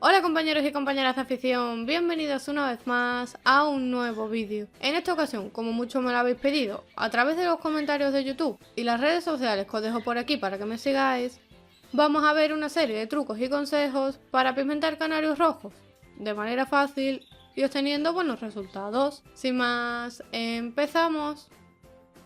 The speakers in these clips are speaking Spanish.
Hola compañeros y compañeras de afición, bienvenidos una vez más a un nuevo vídeo. En esta ocasión, como mucho me lo habéis pedido, a través de los comentarios de YouTube y las redes sociales que os dejo por aquí para que me sigáis, vamos a ver una serie de trucos y consejos para pigmentar canarios rojos de manera fácil y obteniendo buenos resultados. Sin más, empezamos.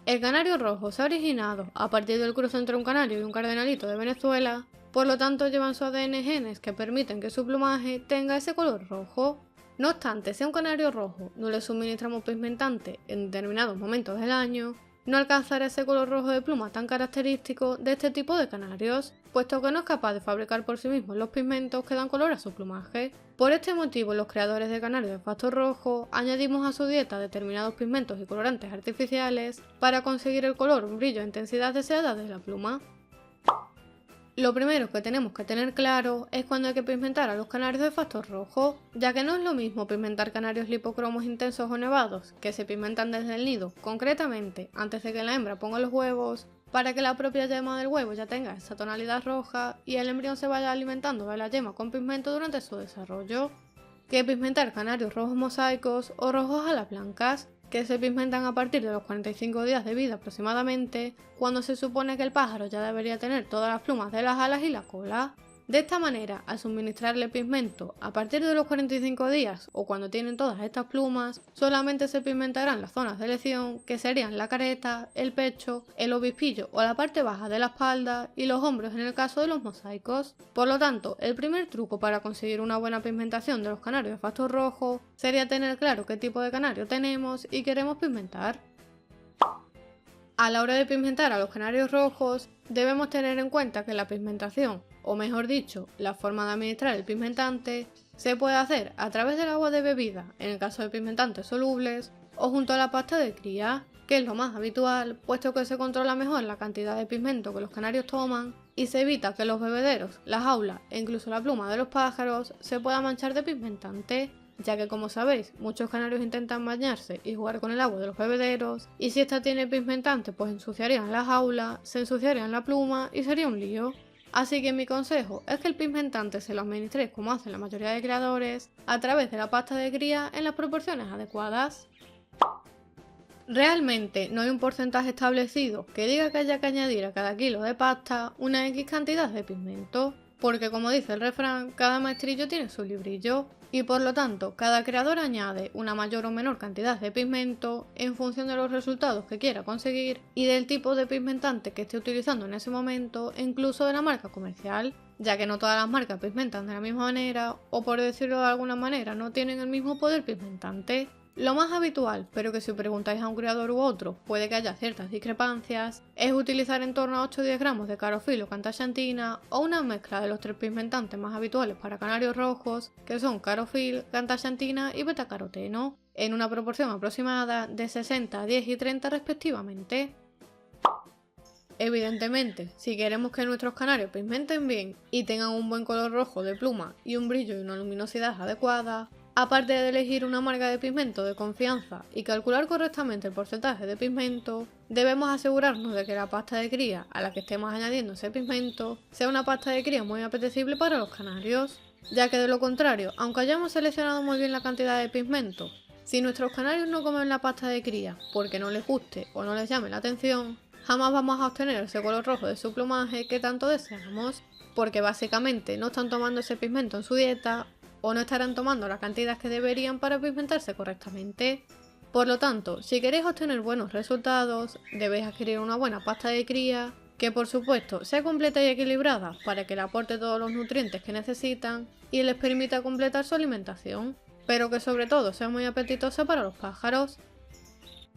El canario rojo se ha originado a partir del cruce entre un canario y un cardenalito de Venezuela. Por lo tanto, llevan su ADN genes que permiten que su plumaje tenga ese color rojo. No obstante, si a un canario rojo no le suministramos pigmentante en determinados momentos del año, no alcanzará ese color rojo de pluma tan característico de este tipo de canarios, puesto que no es capaz de fabricar por sí mismo los pigmentos que dan color a su plumaje. Por este motivo, los creadores de canarios de factor rojo añadimos a su dieta determinados pigmentos y colorantes artificiales para conseguir el color, brillo e intensidad deseada de la pluma. Lo primero que tenemos que tener claro es cuando hay que pigmentar a los canarios de factor rojo, ya que no es lo mismo pigmentar canarios lipocromos intensos o nevados, que se pigmentan desde el nido, concretamente antes de que la hembra ponga los huevos, para que la propia yema del huevo ya tenga esa tonalidad roja y el embrión se vaya alimentando de la yema con pigmento durante su desarrollo, que pigmentar canarios rojos mosaicos o rojos a las blancas, que se pigmentan a partir de los 45 días de vida aproximadamente, cuando se supone que el pájaro ya debería tener todas las plumas de las alas y la cola. De esta manera, al suministrarle pigmento a partir de los 45 días o cuando tienen todas estas plumas, solamente se pigmentarán las zonas de elección, que serían la careta, el pecho, el obispillo o la parte baja de la espalda y los hombros en el caso de los mosaicos. Por lo tanto, el primer truco para conseguir una buena pigmentación de los canarios de factor rojo sería tener claro qué tipo de canario tenemos y queremos pigmentar. A la hora de pigmentar a los canarios rojos, debemos tener en cuenta que la pigmentación, o mejor dicho, la forma de administrar el pigmentante, se puede hacer a través del agua de bebida, en el caso de pigmentantes solubles, o junto a la pasta de cría, que es lo más habitual, puesto que se controla mejor la cantidad de pigmento que los canarios toman y se evita que los bebederos, las jaulas e incluso la pluma de los pájaros se puedan manchar de pigmentante, ya que, como sabéis, muchos canarios intentan bañarse y jugar con el agua de los bebederos, y si esta tiene pigmentante pues ensuciarían la jaula, se ensuciarían la pluma y sería un lío. Así que mi consejo es que el pigmentante se lo administréis como hacen la mayoría de creadores, a través de la pasta de cría en las proporciones adecuadas. Realmente no hay un porcentaje establecido que diga que haya que añadir a cada kilo de pasta una X cantidad de pigmento, porque como dice el refrán, cada maestrillo tiene su librillo, y por lo tanto cada creador añade una mayor o menor cantidad de pigmento en función de los resultados que quiera conseguir y del tipo de pigmentante que esté utilizando en ese momento e incluso de la marca comercial, ya que no todas las marcas pigmentan de la misma manera o, por decirlo de alguna manera, no tienen el mismo poder pigmentante. Lo más habitual, pero que si preguntáis a un creador u otro puede que haya ciertas discrepancias, es utilizar en torno a 8 o 10 gramos de carofil o cantaxantina o una mezcla de los tres pigmentantes más habituales para canarios rojos, que son carofil, cantaxantina y betacaroteno, en una proporción aproximada de 60, 10 y 30 respectivamente. Evidentemente, si queremos que nuestros canarios pigmenten bien y tengan un buen color rojo de pluma y un brillo y una luminosidad adecuada, aparte de elegir una marca de pigmento de confianza y calcular correctamente el porcentaje de pigmento, debemos asegurarnos de que la pasta de cría a la que estemos añadiendo ese pigmento sea una pasta de cría muy apetecible para los canarios, ya que de lo contrario, aunque hayamos seleccionado muy bien la cantidad de pigmento, si nuestros canarios no comen la pasta de cría porque no les guste o no les llame la atención, jamás vamos a obtener ese color rojo de su plumaje que tanto deseamos, porque básicamente no están tomando ese pigmento en su dieta o no estarán tomando la cantidad que deberían para pigmentarse correctamente. Por lo tanto, si queréis obtener buenos resultados, debéis adquirir una buena pasta de cría, que por supuesto sea completa y equilibrada para que le aporte todos los nutrientes que necesitan y les permita completar su alimentación, pero que sobre todo sea muy apetitosa para los pájaros.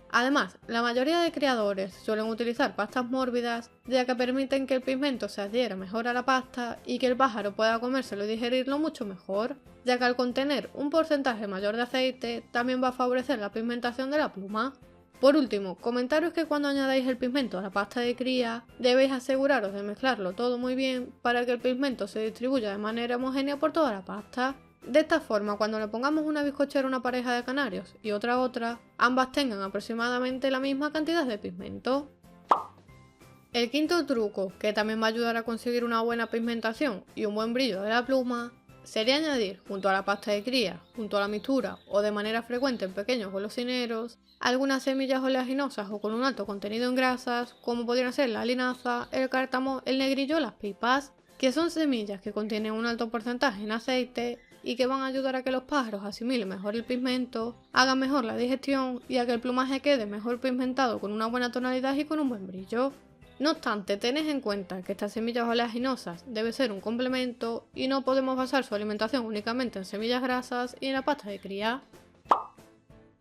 Además, la mayoría de criadores suelen utilizar pastas mórbidas, ya que permiten que el pigmento se adhiera mejor a la pasta y que el pájaro pueda comérselo y digerirlo mucho mejor, ya que al contener un porcentaje mayor de aceite también va a favorecer la pigmentación de la pluma. Por último, comentaros que cuando añadáis el pigmento a la pasta de cría, debéis aseguraros de mezclarlo todo muy bien para que el pigmento se distribuya de manera homogénea por toda la pasta. De esta forma, cuando le pongamos una bizcochera a una pareja de canarios y otra a otra, ambas tengan aproximadamente la misma cantidad de pigmento. El quinto truco, que también va a ayudar a conseguir una buena pigmentación y un buen brillo de la pluma, sería añadir, junto a la pasta de cría, junto a la mixtura o de manera frecuente en pequeños golosineros, algunas semillas oleaginosas o con un alto contenido en grasas, como podrían ser la linaza, el cártamo, el negrillo o las pipas, que son semillas que contienen un alto porcentaje en aceite y que van a ayudar a que los pájaros asimilen mejor el pigmento, hagan mejor la digestión y a que el plumaje quede mejor pigmentado con una buena tonalidad y con un buen brillo. No obstante, tened en cuenta que estas semillas oleaginosas debe ser un complemento y no podemos basar su alimentación únicamente en semillas grasas y en la pasta de cría.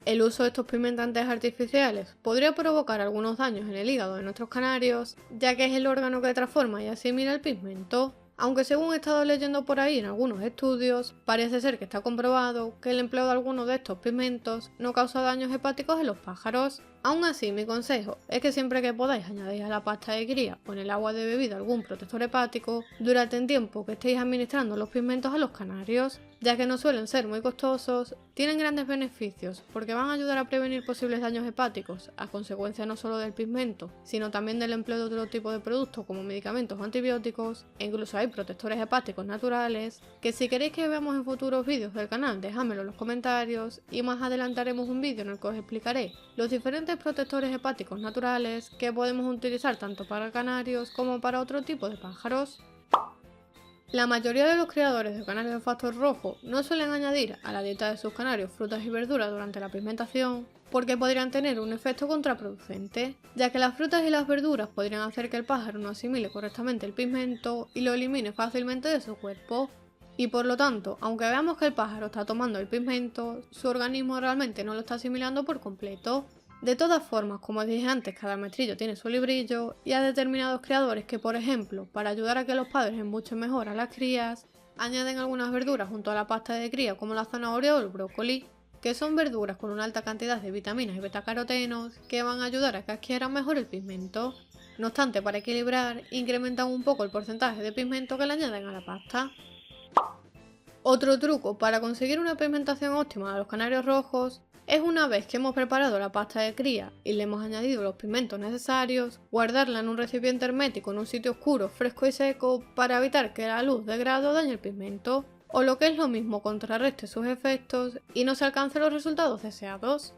El uso de estos pigmentantes artificiales podría provocar algunos daños en el hígado de nuestros canarios, ya que es el órgano que transforma y asimila el pigmento. Aunque según he estado leyendo por ahí en algunos estudios, parece ser que está comprobado que el empleo de algunos de estos pigmentos no causa daños hepáticos en los pájaros. Aún así, mi consejo es que siempre que podáis añadir a la pasta de cría o en el agua de bebida algún protector hepático durante el tiempo que estéis administrando los pigmentos a los canarios, ya que no suelen ser muy costosos, tienen grandes beneficios porque van a ayudar a prevenir posibles daños hepáticos a consecuencia no solo del pigmento, sino también del empleo de otro tipo de productos como medicamentos o antibióticos, e incluso hay protectores hepáticos naturales, que si queréis que veamos en futuros vídeos del canal dejádmelo en los comentarios y más adelante haremos un vídeo en el que os explicaré los diferentes protectores hepáticos naturales que podemos utilizar tanto para canarios como para otro tipo de pájaros. La mayoría de los criadores de canarios de factor rojo no suelen añadir a la dieta de sus canarios frutas y verduras durante la pigmentación porque podrían tener un efecto contraproducente, ya que las frutas y las verduras podrían hacer que el pájaro no asimile correctamente el pigmento y lo elimine fácilmente de su cuerpo. Y por lo tanto, aunque veamos que el pájaro está tomando el pigmento, su organismo realmente no lo está asimilando por completo. De todas formas, como os dije antes, cada maestrillo tiene su librillo y hay determinados criadores que, por ejemplo, para ayudar a que los padres embuchen mejor a las crías, añaden algunas verduras junto a la pasta de cría como la zanahoria o el brócoli, que son verduras con una alta cantidad de vitaminas y betacarotenos que van a ayudar a que adquieran mejor el pigmento. No obstante, para equilibrar, incrementan un poco el porcentaje de pigmento que le añaden a la pasta. Otro truco para conseguir una pigmentación óptima a los canarios rojos es, una vez que hemos preparado la pasta de cría y le hemos añadido los pigmentos necesarios, guardarla en un recipiente hermético en un sitio oscuro, fresco y seco para evitar que la luz de grado dañe el pigmento, o lo que es lo mismo, contrarreste sus efectos y no se alcancen los resultados deseados.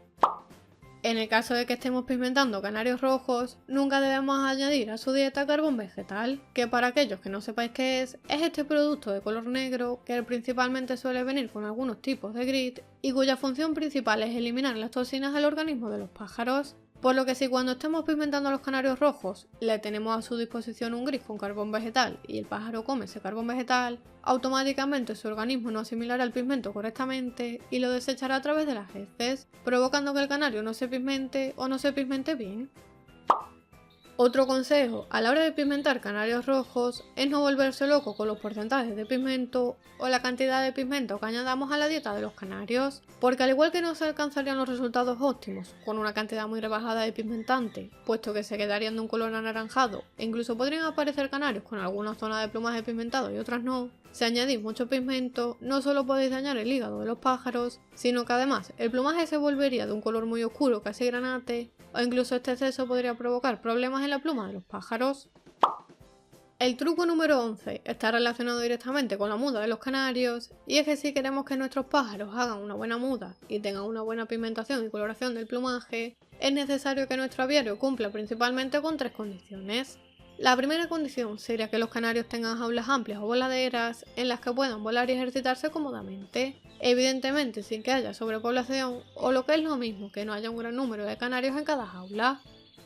En el caso de que estemos pigmentando canarios rojos, nunca debemos añadir a su dieta carbón vegetal, que para aquellos que no sepáis qué es este producto de color negro que principalmente suele venir con algunos tipos de grit y cuya función principal es eliminar las toxinas del organismo de los pájaros. Por lo que si cuando estemos pigmentando a los canarios rojos le tenemos a su disposición un gris con carbón vegetal y el pájaro come ese carbón vegetal, automáticamente su organismo no asimilará el pigmento correctamente y lo desechará a través de las heces, provocando que el canario no se pigmente o no se pigmente bien. Otro consejo a la hora de pigmentar canarios rojos es no volverse loco con los porcentajes de pigmento o la cantidad de pigmento que añadamos a la dieta de los canarios, porque al igual que no se alcanzarían los resultados óptimos con una cantidad muy rebajada de pigmentante, puesto que se quedarían de un color anaranjado e incluso podrían aparecer canarios con alguna zona de plumaje pigmentado y otras no, si añadís mucho pigmento no solo podéis dañar el hígado de los pájaros, sino que además el plumaje se volvería de un color muy oscuro casi granate, o incluso este exceso podría provocar problemas en la pluma de los pájaros. El truco número 11 está relacionado directamente con la muda de los canarios, y es que si queremos que nuestros pájaros hagan una buena muda y tengan una buena pigmentación y coloración del plumaje, es necesario que nuestro aviario cumpla principalmente con 3 condiciones. La primera condición sería que los canarios tengan jaulas amplias o voladeras en las que puedan volar y ejercitarse cómodamente, evidentemente sin que haya sobrepoblación o lo que es lo mismo, que no haya un gran número de canarios en cada jaula.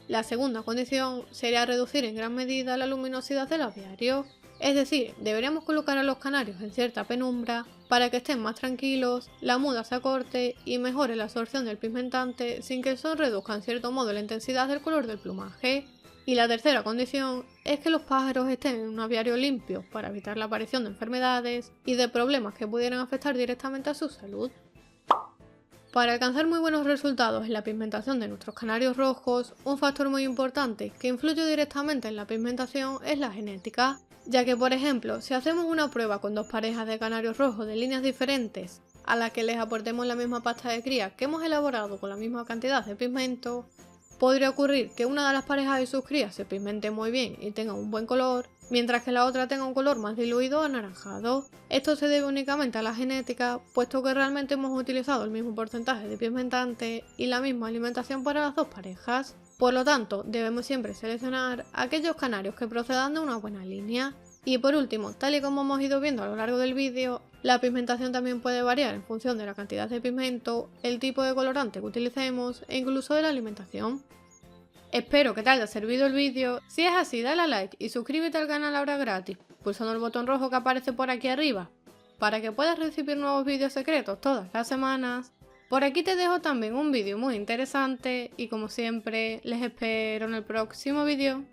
La segunda condición sería reducir en gran medida la luminosidad del aviario, es decir, deberíamos colocar a los canarios en cierta penumbra para que estén más tranquilos, la muda se acorte y mejore la absorción del pigmentante sin que el sol reduzca en cierto modo la intensidad del color del plumaje. Y la tercera condición es que los pájaros estén en un aviario limpio para evitar la aparición de enfermedades y de problemas que pudieran afectar directamente a su salud. Para alcanzar muy buenos resultados en la pigmentación de nuestros canarios rojos, un factor muy importante que influye directamente en la pigmentación es la genética, ya que por ejemplo, si hacemos una prueba con 2 parejas de canarios rojos de líneas diferentes, a las que les aportemos la misma pasta de cría que hemos elaborado con la misma cantidad de pigmento, podría ocurrir que una de las parejas y sus crías se pigmente muy bien y tenga un buen color, mientras que la otra tenga un color más diluido o anaranjado. Esto se debe únicamente a la genética, puesto que realmente hemos utilizado el mismo porcentaje de pigmentante y la misma alimentación para las dos parejas. Por lo tanto, debemos siempre seleccionar aquellos canarios que procedan de una buena línea. Y por último, tal y como hemos ido viendo a lo largo del vídeo, la pigmentación también puede variar en función de la cantidad de pigmento, el tipo de colorante que utilicemos e incluso de la alimentación. Espero que te haya servido el vídeo. Si es así, dale a like y suscríbete al canal ahora gratis, pulsando el botón rojo que aparece por aquí arriba, para que puedas recibir nuevos vídeos secretos todas las semanas. Por aquí te dejo también un vídeo muy interesante y como siempre, les espero en el próximo vídeo.